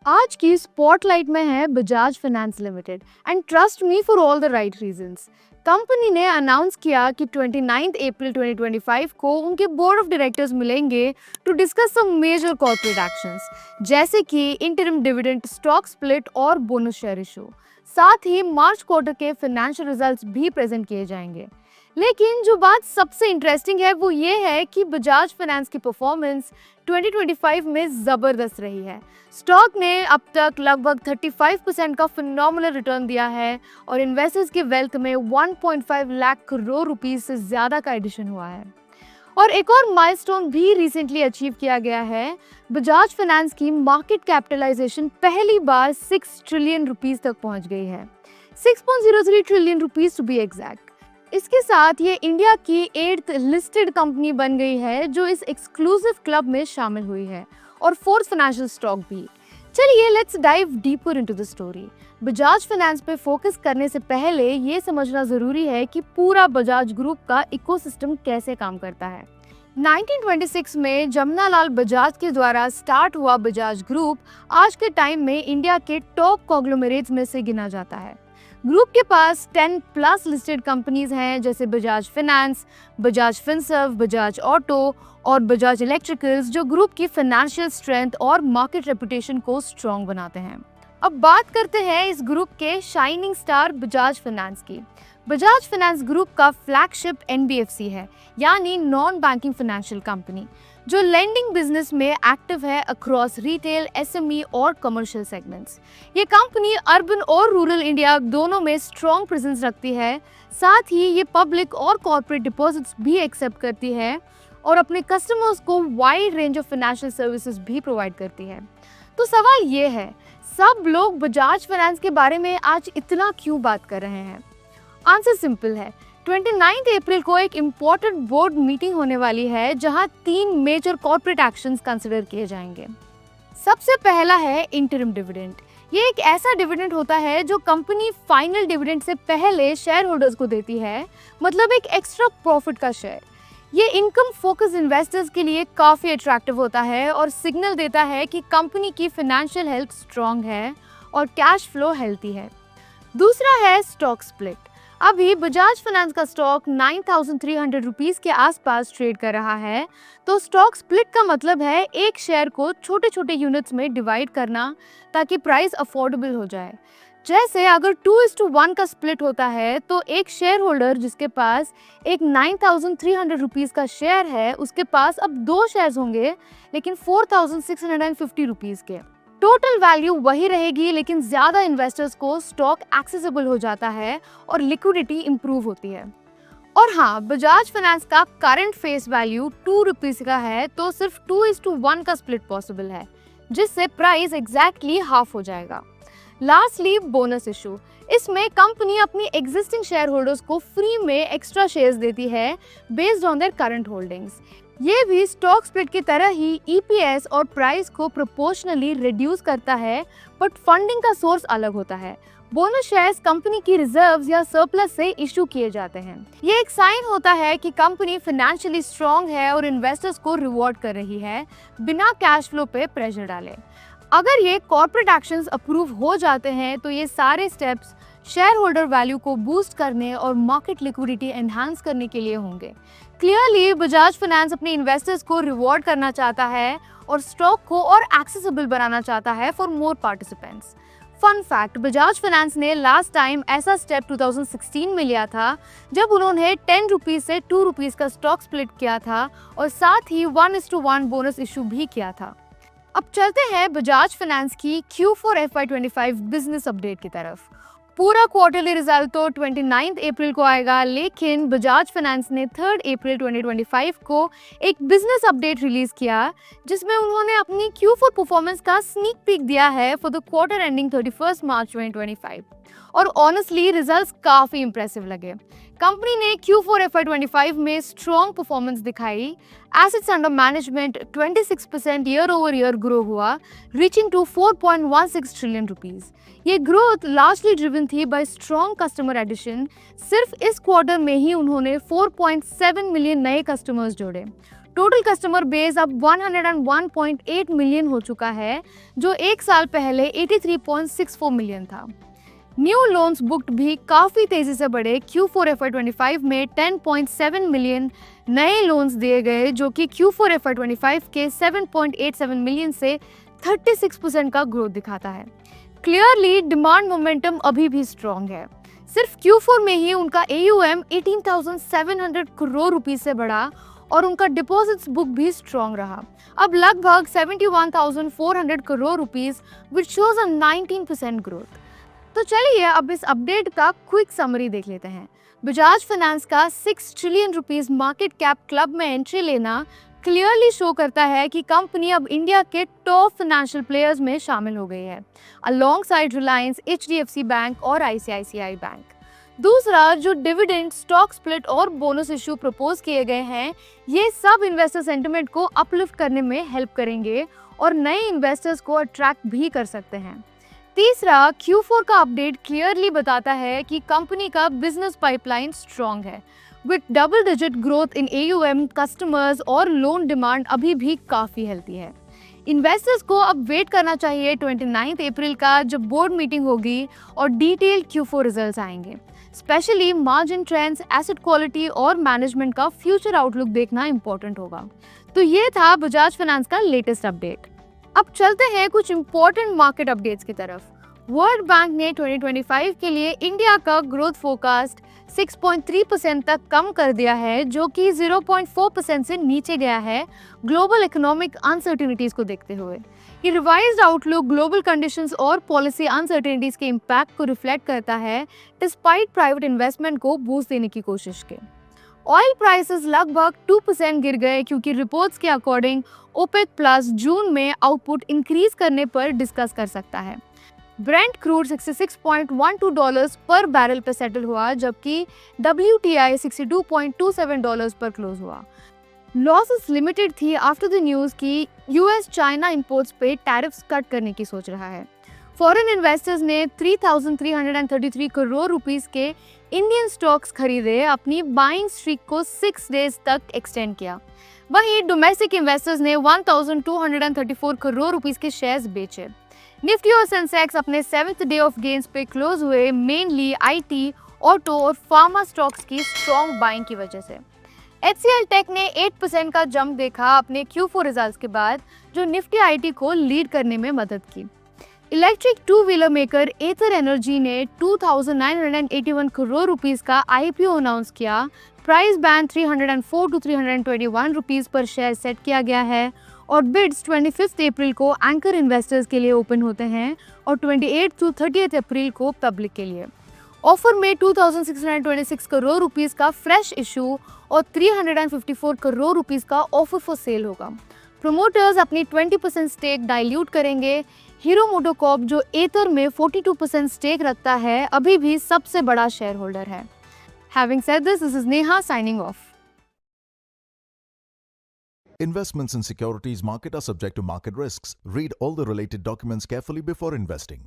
आज की स्पॉटलाइट में है Bajaj finance limited and trust me for all the right reasons. Company ने अनाउंस किया कि 29 अप्रैल 2025 को उनके बोर्ड ऑफ डायरेक्टर्स मिलेंगे to discuss some major corporate actions, जैसे कि इंटरिम डिविडेंड, स्टॉक स्प्लिट और बोनस शेयर इशू। साथ ही मार्च क्वार्टर के फाइनेंशियल रिजल्ट्स भी प्रेजेंट किए जाएंगे। लेकिन जो बात सबसे इंटरेस्टिंग है वो ये है कि बजाज फाइनेंस की परफॉर्मेंस 2025 में ज़बरदस्त रही है। स्टॉक ने अब तक लगभग 35% का फिनोमिनल रिटर्न दिया है और इन्वेस्टर्स के वेल्थ में 1.5 लाख करोड़ रुपीस से ज़्यादा का एडिशन हुआ है। और एक और माइलस्टोन भी रिसेंटली अचीव किया गया है। बजाज फाइनेंस की मार्केट कैपिटलाइजेशन पहली बार 6 ट्रिलियन रुपीस तक पहुंच गई है, 6.03 trillion rupees to be exact. इसके साथ ये इंडिया की 8th लिस्टेड कंपनी बन गई है जो इस एक्सक्लूसिव क्लब में शामिल हुई है, और 4th फाइनेंशियल स्टॉक भी। चलिए let's dive deeper into the story. Bajaj finance पे फोकस करने से पहले ये समझना जरूरी है कि पूरा बजाज ग्रुप का इकोसिस्टम कैसे काम करता है। 1926 में जमनालाल बजाज के द्वारा स्टार्ट हुआ बजाज ग्रुप आज के टाइम में इंडिया के टॉप कॉन्ग्लोमरेट्स में से गिना जाता है। ग्रुप के पास 10 प्लस लिस्टेड कंपनीज हैं, जैसे Bajaj finance, Bajaj Finserv, Bajaj auto और बजाज इलेक्ट्रिकल्स, जो ग्रुप की फाइनेंशियल स्ट्रेंथ और मार्केट रेपुटेशन को स्ट्रॉन्ग बनाते हैं। अब बात करते हैं इस ग्रुप के शाइनिंग स्टार बजाज फाइनेंस की। बजाज फाइनेंस ग्रुप का फ्लैगशिप एनबीएफसी है, यानी नॉन बैंकिंग फाइनेंशियल कंपनी, जो लेंडिंग बिजनेस में एक्टिव है अक्रॉस रिटेल, एसएमई और कमर्शियल सेगमेंट्स। ये कंपनी अर्बन और रूरल इंडिया दोनों में स्ट्रॉन्ग प्रेजेंस रखती है। साथ ही ये पब्लिक और कॉर्पोरेट डिपॉजिट्स भी एक्सेप्ट करती है और अपने कस्टमर्स को wide range of financial services भी प्रोवाइड करती है। तो सवाल ये है, सब लोग बजाज फाइनेंस के बारे में आज इतना क्यों बात कर रहे हैं? आंसर सिंपल है। 29 अप्रैल को एक इम्पोर्टेंट बोर्ड मीटिंग होने वाली है जहां 3 मेजर कॉर्पोरेट एक्शंस कंसिडर किए जाएंगे। सबसे पहला है इंटरिम डिविडेंड। ये एक ऐसा डिविडेंड होता है जो कंपनी फाइनल डिविडेंड से पहले शेयर होल्डर्स को देती है, मतलब एक एक्स्ट्रा प्रॉफिट का शेयर। ये इनकम फोकस इन्वेस्टर्स के लिए काफ़ी अट्रैक्टिव होता है और सिग्नल देता है कि कंपनी की फाइनेंशियल हेल्थ स्ट्रॉन्ग है और कैश फ्लो हेल्थी है। दूसरा है स्टॉक स्प्लिट। अभी बजाज फाइनेंस का स्टॉक 9,300 रुपीस के आसपास ट्रेड कर रहा है, तो स्टॉक स्प्लिट का मतलब है एक शेयर को छोटे छोटे यूनिट्स में डिवाइड करना ताकि प्राइस अफोर्डेबल हो जाए। जैसे अगर 2:1 का स्प्लिट होता है तो एक शेयर होल्डर जिसके पास एक 9,300 रुपीस का शेयर है, उसके पास अब 2 शेयर्स होंगे, लेकिन 4,650 रुपीस के। टोटल वैल्यू वही रहेगी, लेकिन ज्यादा इन्वेस्टर्स को स्टॉक एक्सेसिबल हो जाता है और लिक्विडिटी इंप्रूव होती है। और हाँ, बजाज फाइनेंस का करंट फेस वैल्यू 2 रुपीस का है, तो सिर्फ 2:1 का स्प्लिट पॉसिबल है, जिससे प्राइस एग्जैक्टली हाफ हो जाएगा। Lastly bonus issue. इसमें कंपनी अपनी एग्जिस्टिंग शेयर होल्डर्स को फ्री में एक्स्ट्रा शेयर्स देती है based on their current holdings. ये भी स्टॉक स्प्लिट की तरह ही ईपीएस और प्राइस को प्रोपोर्शनली रिड्यूस करता है, बट फंडिंग का सोर्स अलग होता है। बोनस शेयर्स कंपनी की रिजर्व्स या सरप्लस से इशू किए जाते हैं। ये एक साइन होता है कि कंपनी फाइनेंशियली स्ट्रांग है और इन्वेस्टर्स को रिवॉर्ड कर रही है बिना कैश फ्लो पे प्रेशर डाले। अगर ये कॉर्पोरेट एक्शंस अप्रूव हो जाते हैं तो ये सारे स्टेप्स शेयर होल्डर वैल्यू को बूस्ट करने और मार्केट लिक्विडिटी एनहांस करने के लिए होंगे। क्लियरली बजाज फाइनेंस अपने इन्वेस्टर्स को रिवॉर्ड करना चाहता है और स्टॉक को और एक्सेसिबल बनाना चाहता है for more participants. Fun fact, Bajaj finance ने लास्ट टाइम ऐसा स्टेप 2016 में लिया था, जब उन्होंने 10 रुपीज से 2 रुपीज का स्टॉक स्प्लिट किया था और साथ ही 1:1 बोनस इशू भी किया था। अब चलते हैं बजाज फाइनेंस की Q4 FY25 बिजनेस अपडेट की तरफ। पूरा क्वार्टरली रिजल्ट तो 29 अप्रैल को आएगा, लेकिन बजाज फाइनेंस ने 3 अप्रैल 2025 को एक बिजनेस अपडेट रिलीज किया, जिसमें उन्होंने अपनी Q4 परफॉर्मेंस का स्नीक पीक दिया है फॉर द क्वार्टर एंडिंग 31 मार्च 2025। और ऑनेस्टली रिजल्ट्स काफ़ी इंप्रेसिव लगे। कंपनी ने Q4 FY25 में स्ट्रॉन्ग परफॉर्मेंस दिखाई। Assets under management 26% year over year grow हुआ, रीचिंग टू 4.16 ट्रिलियन रुपीस। ये ग्रोथ लार्जली ड्रिवन थी बाय स्ट्रॉन्ग कस्टमर एडिशन। सिर्फ इस क्वार्टर में ही उन्होंने 4.7 मिलियन नए कस्टमर्स जोड़े। टोटल कस्टमर बेस अब 101.8 मिलियन हो चुका है, जो एक साल पहले 83.64 मिलियन था। न्यू लोन्स बुक्ड भी काफ़ी तेज़ी से बढ़े। Q4 FY25 में 10.7 मिलियन नए लोन्स दिए गए, जो कि Q4 FY25 के 7.87 मिलियन से 36% का ग्रोथ दिखाता है। क्लियरली डिमांड मोमेंटम अभी भी स्ट्रॉन्ग है। सिर्फ Q4 में ही उनका AUM 18,700 करोड़ रुपीस से बढ़ा और उनका डिपॉजिट्स बुक भी स्ट्रॉन्ग रहा, अब लगभग 71,400 crore rupees, which shows a 19% growth. तो चलिए अब इस अपडेट का क्विक समरी देख लेते हैं। बजाज फाइनेंस का 6 trillion rupees market cap club में एंट्री लेना क्लियरली शो करता है कि कंपनी अब इंडिया के टॉप फाइनेंशियल प्लेयर्स में शामिल हो गई है, अलोंगसाइड रिलायंस, HDFC बैंक और ICICI बैंक। दूसरा, जो डिविडेंड, स्टॉक स्प्लिट और बोनस इशू प्रपोज किए गए हैं, ये सब इन्वेस्टर सेंटिमेंट को अपलिफ्ट करने में हेल्प करेंगे और नए इन्वेस्टर्स को अट्रैक्ट भी कर सकते हैं। तीसरा, Q4 का अपडेट क्लियरली बताता है कि कंपनी का बिजनेस पाइपलाइन स्ट्रॉन्ग है, with double digit growth in AUM, customers और लोन डिमांड अभी भी काफ़ी हेल्थी है। इन्वेस्टर्स को अब वेट करना चाहिए 29 अप्रैल का, जब बोर्ड मीटिंग होगी और डिटेल्ड Q4 रिजल्ट्स आएंगे। Specially margin trends, asset quality और मैनेजमेंट का फ्यूचर आउटलुक देखना इंपॉर्टेंट होगा। तो ये था बजाज फाइनेंस का लेटेस्ट अपडेट। अब चलते हैं कुछ इंपॉर्टेंट मार्केट अपडेट्स की तरफ। वर्ल्ड बैंक ने 2025 के लिए इंडिया का ग्रोथ फोरकास्ट 6.3% तक कम कर दिया है, जो कि 0.4% से नीचे गया है ग्लोबल इकोनॉमिक अनसर्टेनिटीज को देखते हुए। ये रिवाइज्ड आउटलुक ग्लोबल कंडीशंस और पॉलिसी अनसर्टेनिटीज के इम्पैक्ट को रिफ्लेक्ट करता है, डिस्पाइट प्राइवेट इन्वेस्टमेंट को बूस्ट देने की कोशिश के। ऑयल प्राइसेस लगभग 2% गिर गए, क्योंकि रिपोर्ट्स के अकॉर्डिंग ओपेक प्लस जून में आउटपुट इंक्रीज करने पर डिस्कस कर सकता है। ब्रेंट क्रूड $66.12 पर बैरल पर सेटल हुआ, जबकि WTI $62.27 पर क्लोज हुआ। लॉसेस लिमिटेड थी आफ्टर द न्यूज़ कि US चाइना इंपोर्ट्स पे टैरिफ्स कट करने की सोच रहा है। फॉरेन इन्वेस्टर्स ने 3,333 करोड़ रुपीस के इंडियन स्टॉक्स खरीदे, अपनी बाइंग स्ट्रीक को 6 डेज तक एक्सटेंड किया। वहीं डोमेस्टिक इन्वेस्टर्स ने 1,234 करोड़ रुपीस के शेयर्स बेचे। निफ्टी और सेंसेक्स अपने 7th डे ऑफ गेन्स पे क्लोज हुए, मेनली IT, ऑटो और फार्मा स्टॉक्स की स्ट्रॉन्ग बाइंग की वजह से। HCL टेक ने 8% का जंप देखा अपने Q4 रिजल्ट्स के बाद, जो निफ्टी IT को लीड करने में मदद की। इलेक्ट्रिक 2-व्हीलर मेकर एथर एनर्जी ने 2,981 करोड़ रुपीस का IPO अनाउंस किया। प्राइस बैंड 304 to 321 रुपीस पर शेयर सेट किया गया है और बिड्स 25 अप्रैल को एंकर इन्वेस्टर्स के लिए ओपन होते हैं और 28 to 30 अप्रैल को पब्लिक के लिए। ऑफर में 2,626 करोड़ रुपीस का फ्रेश इशू और 354 करोड़ रुपीस का ऑफर फॉर सेल होगा। प्रोमोटर्स अपनी 20% स्टेक डाइल्यूट करेंगे। हीरो मोटोकॉर्प, जो एथर में 42% स्टेक रखता है, अभी भी सबसे बड़ा शेयर होल्डर है। Having said this is Neha signing off. Investments in securities market are subject to market risks. Read all the related documents carefully before investing.